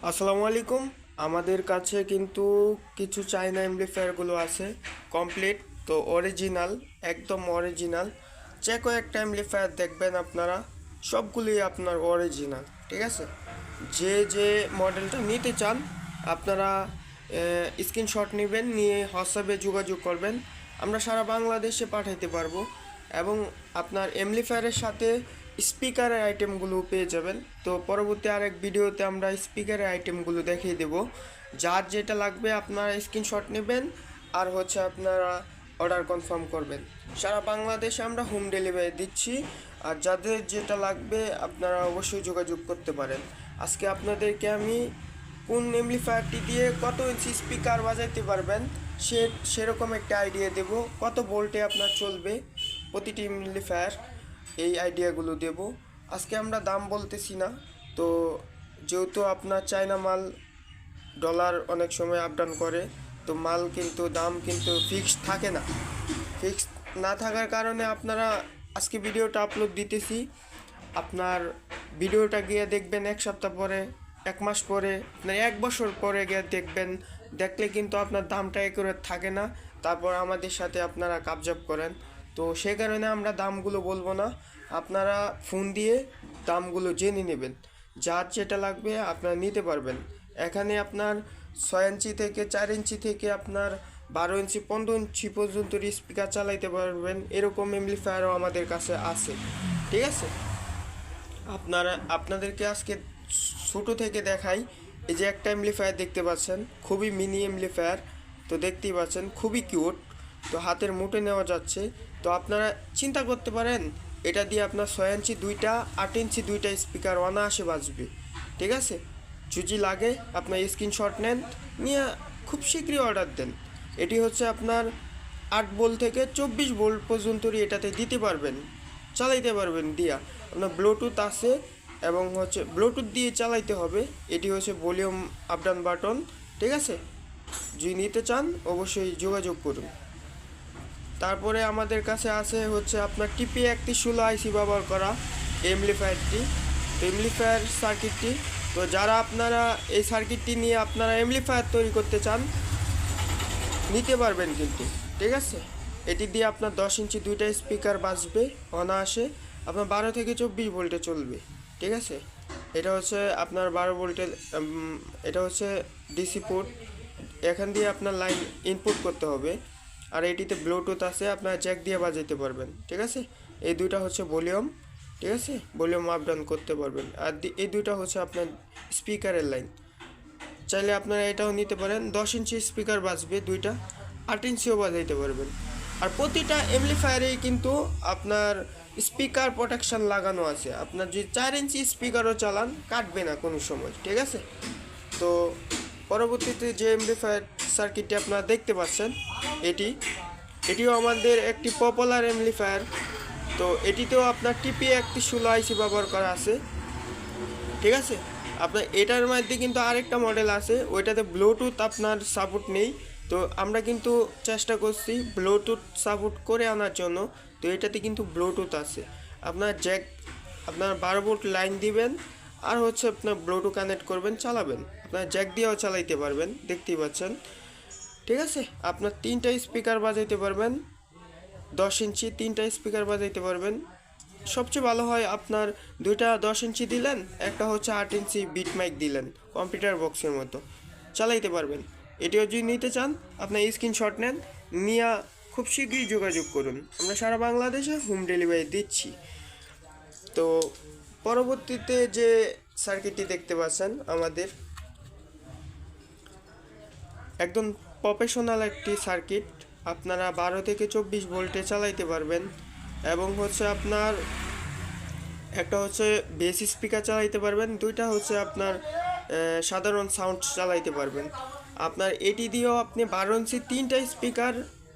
আসসালামু আলাইকুম। আমাদের কাছে কিন্তু কিছু চাইনা অ্যাম্প্লিফায়ারগুলো আছে কমপ্লিট, তো অরিজিনাল, একদম অরিজিনাল। যে কয়েকটা অ্যাম্প্লিফায়ার দেখবেন আপনারা, সবগুলোই আপনার অরিজিনাল, ঠিক আছে। যে যে মডেলটা নিতে চান আপনারা স্ক্রিনশট নেবেন, নিয়ে হোয়াটসঅ্যাপে যোগাযোগ করবেন, আমরা সারা বাংলাদেশে পাঠাইতে পারবো। এবং আপনার অ্যাম্প্লিফায়ারের সাথে স্পিকারের আইটেমগুলো পেয়ে যাবেন। তো পরবর্তী আরেক ভিডিওতে আমরা স্পিকারের আইটেমগুলো দেখিয়ে দেব। যার যেটা লাগবে আপনারা স্ক্রিনশট নেবেন, আর হচ্ছে আপনারা অর্ডার কনফার্ম করবেন। সারা বাংলাদেশে আমরা হোম ডেলিভারি দিচ্ছি, আর যাদের যেটা লাগবে আপনারা অবশ্যই যোগাযোগ করতে পারেন। আজকে আপনাদেরকে আমি কোন এমপ্লিফায়ারটি দিয়ে কত ইঞ্চি স্পিকার বাজাইতে পারবেন সেরকম একটা আইডিয়া দেব, কত ভোল্টে আপনার চলবে প্রতিটি এমপ্লিফায়ার, এই আইডিয়াগুলো দেব। আজকে আমরা দাম বলতেছি না, তো যেহেতু আপনার চায়না মাল, ডলার অনেক সময় আপ ডাউন করে, তো মাল কিন্তু দাম কিন্তু ফিক্সড থাকে না। ফিক্সড না থাকার কারণে আপনারা আজকে ভিডিওটা আপলোড দিতেছি, আপনার ভিডিওটা গিয়ে দেখবেন এক সপ্তাহ পরে, এক মাস পরে, আপনার এক বছর পরে গিয়ে দেখবেন, দেখলে কিন্তু আপনার দামটা একুরেট থাকে না। তারপর আমাদের সাথে আপনারা কাবজাব করেন, তো সে কারণে আমরা দামগুলো বলবো না, আপনারা ফোন দিয়ে দামগুলো জেনে নেবেন। যার যেটা লাগবে আপনারা নিতে পারবেন। এখানে আপনার 6 ইঞ্চি থেকে 4 ইঞ্চি থেকে আপনার 12 ইঞ্চি 15 ইঞ্চি পর্যন্ত স্পিকার চালাইতে পারবেন, এরকম এমপ্লিফায়ারও আমাদের কাছে আছে, ঠিক আছে। আপনাদেরকে আজকে ছোটো থেকে দেখাই। এই যে একটা এমপ্লিফায়ার দেখতে পাচ্ছেন, খুবই মিনি এমপ্লিফায়ার, তো দেখতেই পাচ্ছেন খুবই কিউট, তো হাতের মুঠে নেওয়া যাচ্ছে। তো আপনারা চিন্তা করতে পারেন এটা দিয়ে আপনার 6 ইঞ্চি দুইটা, 8 ইঞ্চি দুইটা স্পিকার অনায়াসে বাজবে, ঠিক আছে। যদি লাগে আপনার স্ক্রিনশট নেন, নিয়ে খুব শীঘ্রই অর্ডার দেন। এটি হচ্ছে আপনার 8 ভোল্ট থেকে 24 ভোল্ট পর্যন্তই এটাতে দিতে পারবেন, চালাইতে পারবেন দিয়া। আপনার ব্লুটুথ আছে, এবং হচ্ছে ব্লুটুথ দিয়ে চালাইতে হবে। এটি হচ্ছে ভলিউম আপ ডাউন বাটন, ঠিক আছে। যদি নিতে চান অবশ্যই যোগাযোগ করুন। তারপরে আমাদের কাছে আছে হচ্ছে আপনার টিপি 3116 আইসি ব্যবহার করা এমপ্লিফায়ারটি, এমপ্লিফায়ার সার্কিটটি। তো যারা আপনারা এই সার্কিটটি নিয়ে আপনারা এমপ্লিফায়ার তৈরি করতে চান নিতে পারবেন কিন্তু, ঠিক আছে। এটি দিয়ে আপনার 10 ইঞ্চি দুইটা স্পিকার বাজবে অনায়াসে, আপনার 12 থেকে 24 ভোল্টে চলবে, ঠিক আছে। এটা হচ্ছে আপনার 12 ভোল্টের, এটা হচ্ছে ডিসি পোর্ট, এখান দিয়ে আপনার লাইন ইনপুট করতে হবে। আর এটিতে ব্লুটুথ আছে, আপনার জ্যাক দিয়ে বাজাইতে পারবেন, ঠিক আছে। এই দুইটা হচ্ছে ভলিউম, ঠিক আছে, ভলিউম আপ ডাউন করতে পারবেন। আর এই দুইটা হচ্ছে আপনার স্পিকারের লাইন। চাইলে আপনারা এটাও নিতে পারেন, 10 ইঞ্চি স্পিকার বাজবে দুইটা, 8 ইঞ্চিও বাজাইতে পারবেন। আর প্রতিটা এমপ্লিফায়ারেই কিন্তু আপনার স্পিকার প্রোটেকশন লাগানো আছে, আপনার যদি 4 ইঞ্চি স্পিকারও চালান কাটবে না কোনো সময়, ঠিক আছে। তো পরবর্তীতে যে এমপ্লিফায়ার সার্কিটটি আপনারা দেখতে পাচ্ছেন, এটিও আমাদের একটি পপুলার এমপ্লিফায়ার। তো এটিতেও আপনার টিপি 3116 আইসি ব্যবহার করা আছে, ঠিক আছে। আপনার এটার মধ্যে কিন্তু আরেকটা মডেল আছে, ওইটাতে ব্লুটুথ আপনার সাপোর্ট নেই। তো আমরা কিন্তু চেষ্টা করছি ব্লুটুথ সাপোর্ট করে আনার জন্য। তো এটাতে কিন্তু ব্লুটুথ আছে, আপনার জ্যাক, আপনার 12 ভোল্ট লাইন দিবেন, আর হচ্ছে আপনার ব্লুটুথ কানেক্ট করবেন, চালাবেন, আপনার জ্যাক দিয়েও চালাইতে পারবেন, দেখতেই পাচ্ছেন, ঠিক আছে। আপনার 3টা স্পিকার বাজাইতে পারবেন, 10 ইঞ্চি 3টা স্পিকার বাজাইতে পারবেন। সবচেয়ে ভালো হয় আপনার দুইটা 10 ইঞ্চি দিলেন, একটা হচ্ছে 8 ইঞ্চি বিট মাইক দিলেন, কম্পিউটার বক্সের মতো চালাইতে পারবেন। এটিও যদি নিতে চান আপনার স্ক্রিনশট নেন, নিয়ে খুব শীঘ্রই যোগাযোগ করুন, আমরা সারা বাংলাদেশে হোম ডেলিভারি দিচ্ছি। তো পরবর্তীতে যে সার্কিটটি দেখতে পাচ্ছেন আমাদের, একদম প্রফেশনাল একটি সার্কিট, আপনারা 12 থেকে 24 ভোল্টে চালাইতে পারবেন। এবং হচ্ছে আপনার একটা হচ্ছে বেস স্পিকার চালাইতে পারবেন, দুইটা হচ্ছে আপনার সাধারণ সাউন্ড চালাইতে পারবেন। আপনার এটি দিয়েও আপনি 12 ইঞ্চি 3টা স্পিকার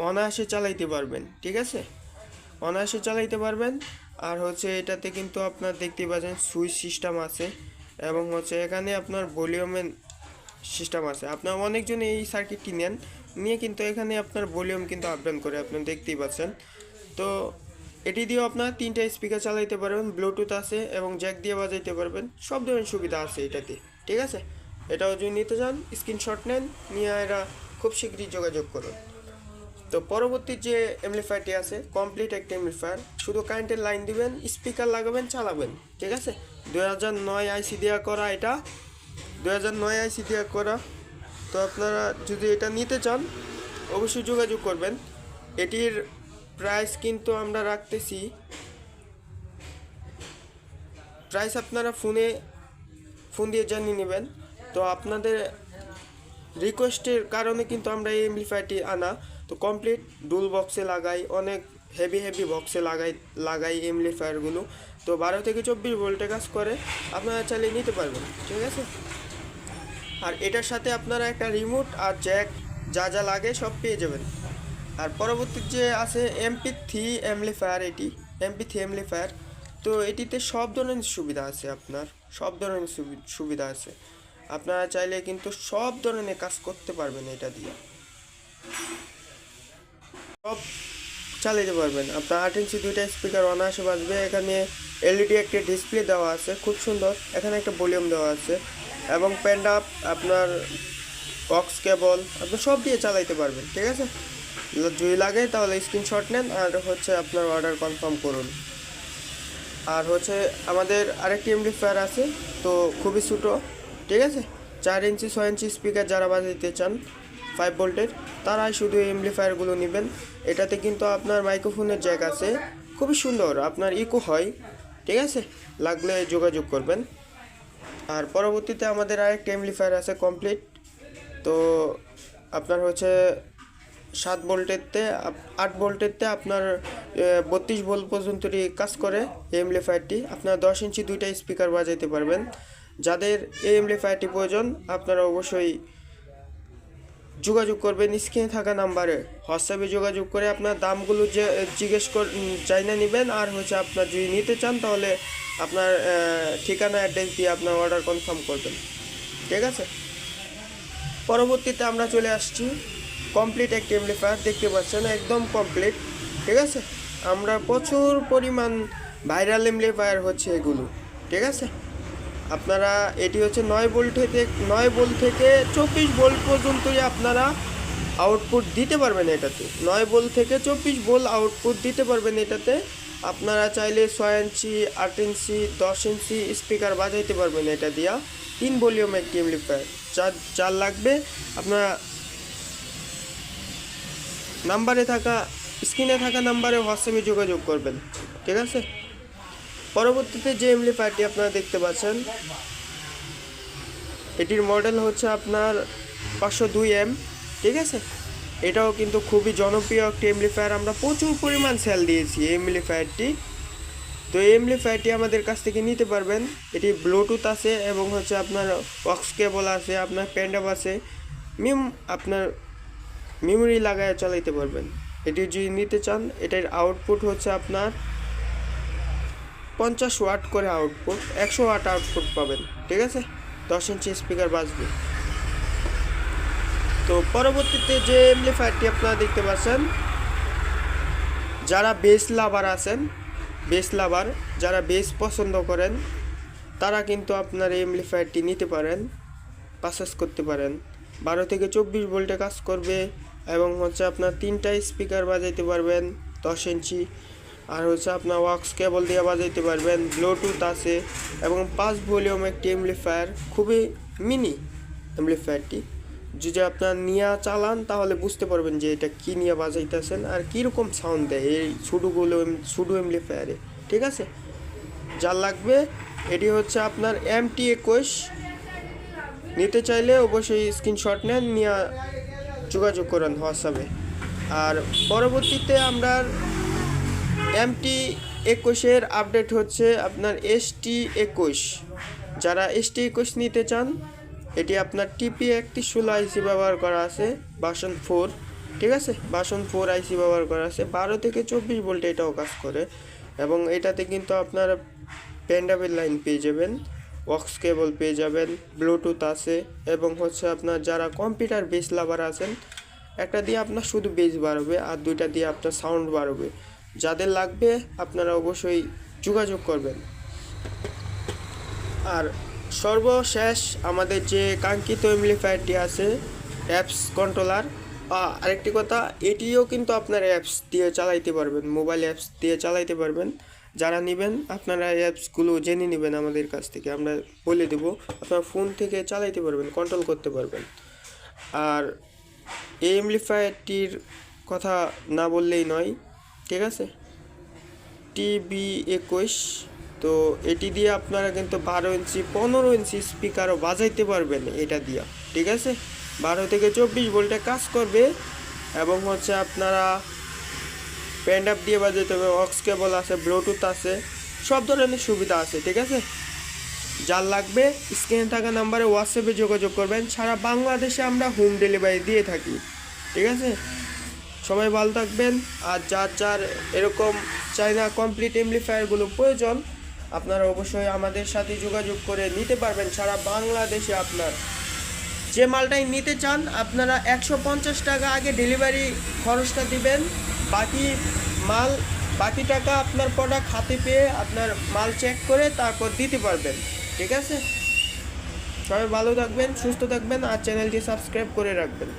অনায়াসে চালাইতে পারবেন, ঠিক আছে, অনায়াসে চালাইতে পারবেন। আর হচ্ছে এটাতে কিন্তু আপনার দেখতে পাচ্ছেন সুইচ সিস্টেম আছে, এবং হচ্ছে এখানে আপনার ভলিউমের সিস্টেম আছে। আপনার অনেকজন এই সার্কিটটি নেন, নিয়ে কিন্তু এখানে আপনার ভলিউম কিন্তু আপ ডাউন করে, আপনি দেখতেই পাচ্ছেন। তো এটি দিয়েও আপনার 3টা স্পিকার চালাইতে পারবেন, ব্লুটুথ আছে এবং জ্যাক দিয়ে বাজাইতে পারবেন, সব ধরনের সুবিধা আছে এটাতে, ঠিক আছে। এটাও যদি নিতে চান স্ক্রিনশট নেন, নিয়ে এরা খুব শীঘ্রই যোগাযোগ করুন। তো পরবর্তী যে এমপ্লিফায়ারটি আছে কমপ্লিট একটা এমপ্লিফায়ার, শুধু কারেন্টের লাইন দিবেন, স্পিকার লাগাবেন, চালাবেন, ঠিক আছে। 2009 আইসি দেওয়া করা, এটা 2009 আইসি দেওয়া করা। তো আপনারা যদি এটা নিতে চান অবশ্যই যোগাযোগ করবেন। এটির প্রাইস কিন্তু আমরা রাখতেছি, প্রাইস আপনারা ফোন দিয়ে জানিয়ে নেবেন। তো আপনাদের রিকোয়েস্টের কারণে কিন্তু আমরা এই এমপ্লিফায়ারটি আনা। তো কমপ্লিট ডুল বক্সে লাগাই, অনেক হেভি বক্সে লাগাই এমপ্লিফায়ারগুলো। তো 12 থেকে 24 ভোল্টে কাজ করে, আপনারা চালিয়ে নিতে পারবেন, ঠিক আছে। আর এটার সাথে আপনারা একটা রিমোট আর জ্যাক যা লাগে সব পেয়ে যাবেন। আর পরবর্তী যে আছে MP3 এমপ্লিফায়ার, এটি MP3 এমপ্লিফায়ার। তো এটিতে সব ধরনের সুবিধা আছে, আপনার সব ধরনের সুবিধা আছে, আপনারা চাইলে কিন্তু সব ধরনের কাজ করতে পারবেন, এটা দিয়ে সব চালাতে পারবেন। আপনার 8 ইঞ্চি 2টা স্পিকার অনায়াসে বাজবে। এখানে এলইডি একটা ডিসপ্লে দেওয়া আছে, খুব সুন্দর। এখানে একটা ভলিউম দেওয়া আছে এবং প্যান্ড আপ, আপনার বক্স কেবল, আপনি সব দিয়ে চালাইতে পারবেন, ঠিক আছে। যদি লাগে তাহলে স্ক্রিনশট নেন আর হচ্ছে আপনার অর্ডার কনফার্ম করুন। আর হচ্ছে আমাদের আরেকটি এমপ্লিফায়ার আছে, তো খুবই ছোটো, ঠিক আছে। 4 ইঞ্চি 6 ইঞ্চি স্পিকার যারা বাজাতে চান 5 ভোল্টের, তারাই শুধু এই এমপ্লিফায়ারগুলো নেবেন। এটাতে কিন্তু আপনার মাইক্রোফোনের জ্যাক আছে, খুবই সুন্দর, আপনার ইকো হয়, ঠিক আছে। লাগলে যোগাযোগ করবেন। আর পরবর্তীতে আমাদের আরেকটা এমপ্লিফায়ার আছে কমপ্লিট। তো আপনার হচ্ছে 7 ভোল্টেরতে 8 ভোল্টেরতে আপনার 32 ভোল্ট পর্যন্তই কাজ করে এই এমপ্লিফায়ারটি। আপনার 10 ইঞ্চি 2টা স্পিকার বাজাইতে পারবেন। যাদের এই এমপ্লিফায়ারটি প্রয়োজন আপনারা অবশ্যই যোগাযোগ করবেন স্ক্রিনে থাকা নাম্বারে, হোয়াটসঅ্যাপে যোগাযোগ করে আপনার দামগুলো জিজ্ঞেস চাইনা নেবেন। আর হচ্ছে আপনার যদি নিতে চান তাহলে আপনার ঠিকানা অ্যাড্রেস দিয়ে আপনার অর্ডার কনফার্ম করবেন, ঠিক আছে। পরবর্তীতে আমরা চলে আসছি কমপ্লিট একটি এমপ্লিফায়ার, দেখতে পাচ্ছেন একদম কমপ্লিট, ঠিক আছে। আমরা প্রচুর পরিমাণ ভাইরাল এমপ্লিফায়ার হচ্ছে এগুলো, ঠিক আছে। আপনারা এটি হচ্ছে 9 ভোল্ট থেকে 24 ভোল্ট পর্যন্তই আপনারা আউটপুট দিতে পারবেন এটাতে। 9 ভোল্ট থেকে 24 ভোল্ট আউটপুট দিতে পারবেন এটাতে। আপনারা চাইলে 6 ইঞ্চি 8 ইঞ্চি 10 ইঞ্চি স্পিকার বাজাইতে পারবেন এটা দিয়া। 3 ভলিউম একটি এমপ্লিফায়ার, যার লাগবে আপনারা স্ক্রিনে থাকা নাম্বারে হোয়াটসঅ্যাপে যোগাযোগ করবেন, ঠিক আছে। পরবর্তীতে যে এমপ্লিফায়ারটি আপনারা দেখতে পাচ্ছেন এটির মডেল হচ্ছে আপনার 502M, ঠিক আছে। এটাও কিন্তু খুবই জনপ্রিয় একটি এমপ্লিফায়ার, আমরা প্রচুর পরিমাণ সেল দিয়েছি এই এমপ্লিফায়ারটি। তো এই এমপ্লিফায়ারটি আমাদের কাছ থেকে নিতে পারবেন। এটি ব্লুটুথ আছে এবং হচ্ছে আপনার বক্স কেবল আছে, আপনার প্যান্ডাপ আছে, আপনার মেমোরি লাগায় চালাইতে পারবেন। এটি যদি নিতে চান এটার আউটপুট হচ্ছে আপনার 50 ওয়াট করে আউটপুট, 100 ওয়াট আউটপুট পাবেন, ঠিক আছে। 10 ইঞ্চি স্পিকার বাজবে। তো পরবর্তীতে যে এমপ্লিফায়ারটি আপনারা দেখতে পাচ্ছেন, যারা বেস লাভার যারা বেস পছন্দ করেন তারা কিন্তু আপনার এই এমপ্লিফায়ারটি নিতে পারেন, পারচেজ করতে পারেন। 12 থেকে 24 ভোল্টে কাজ করবে এবং হচ্ছে আপনার 3টা স্পিকার বাজাইতে পারবেন 10 ইঞ্চি। আর হচ্ছে আপনার ওয়াক্স কেবল দিয়ে বাজাইতে পারবেন, ব্লুটুথ আছে এবং 5 ভলিউম একটি এমপ্লিফায়ার, খুবই মিনি এমপ্লিফায়ারটি। যদি আপনার নিয়ে চালান তাহলে বুঝতে পারবেন যে এটা কী নিয়ে বাজাইতেছেন আর কীরকম সাউন্ড দেয় এই ছোটো এমপ্লিফায়ারে, ঠিক আছে। যার লাগবে এটি হচ্ছে আপনার MT21 নিতে চাইলে অবশ্যই স্ক্রিনশট নেন, নিয়ে যোগাযোগ করেন হোয়াটসঅ্যাপে। আর পরবর্তীতে আমরা MT21 আপডেট হচ্ছে আপনার ST21। যারা ST21 নিতে চান এটি আপনার TP3116 আইসি ব্যবহার করা আছে, ভার্সন 4, ঠিক আছে। ভার্সন 4 আইসি ব্যবহার করা আছে, 12 থেকে 24 ভোল্টে এটাও কাজ করে এবং এটাতে কিন্তু আপনার প্যান্ডাবেল লাইন পেয়ে যাবেন, ওয়াক্স কেবল পেয়ে যাবেন, ব্লুটুথ আছে এবং হচ্ছে আপনার যারা কম্পিউটার বেস লাভার আছেন একটা দিয়ে আপনার শুধু বেস বাড়বে আর 2টা দিয়ে আপনার সাউন্ড বাড়বে। যাদের লাগবে আপনারা অবশ্যই যোগাযোগ করবেন। আর সর্বশেষ আমাদের যে কাঙ্ক্ষিত এমপ্লিফায়ারটি আছে অ্যাপস কন্ট্রোলার, আরেকটি কথা, এটিও কিন্তু আপনার অ্যাপস দিয়ে চালাইতে পারবেন, মোবাইল অ্যাপস দিয়ে চালাইতে পারবেন। যারা নেবেন আপনারা অ্যাপসগুলো জেনে নেবেন আমাদের কাছ থেকে, আমরা বলে দেবো, আপনার ফোন থেকে চালাইতে পারবেন, কন্ট্রোল করতে পারবেন। আর এই এমপ্লিফায়ারটির কথা না বললেই নয়, ঠিক আছে, TB21। তো এটি দিয়ে আপনারা কিন্তু 12 ইঞ্চি 15 ইঞ্চি স্পিকারও বাজাইতে পারবেন এটা দিয়া, ঠিক আছে। 12 থেকে 24 ভোল্টে কাজ করবে এবং হচ্ছে আপনারা প্যান্ড আপ দিয়ে বাজাইতে হবে, অক্স কেবল আছে, ব্লুটুথ আছে, সব ধরনের সুবিধা আছে, ঠিক আছে। যার লাগবে স্ক্রিনে থাকা নাম্বারে হোয়াটসঅ্যাপে যোগাযোগ করবেন। সারা বাংলাদেশে আমরা হোম ডেলিভারি দিয়ে থাকি, ঠিক আছে। সবাই ভালো থাকবেন। আর যার যার এরকম চাইনা কমপ্লিট এমপ্লিফায়ারগুলো প্রয়োজন, আপনারা অবশ্যই আমাদের সাথে যোগাযোগ করে নিতে পারবেন। সারা বাংলাদেশে আপনার যে মালটাই নিতে চান আপনারা 150 টাকা আগে ডেলিভারি খরচটা দিবেন, বাকি টাকা আপনার প্রোডাক্ট হাতে পেয়ে আপনার মাল চেক করে তারপর দিতে পারবেন, ঠিক আছে। সবাই ভালো থাকবেন, সুস্থ থাকবেন, আর চ্যানেলটি সাবস্ক্রাইব করে রাখবেন।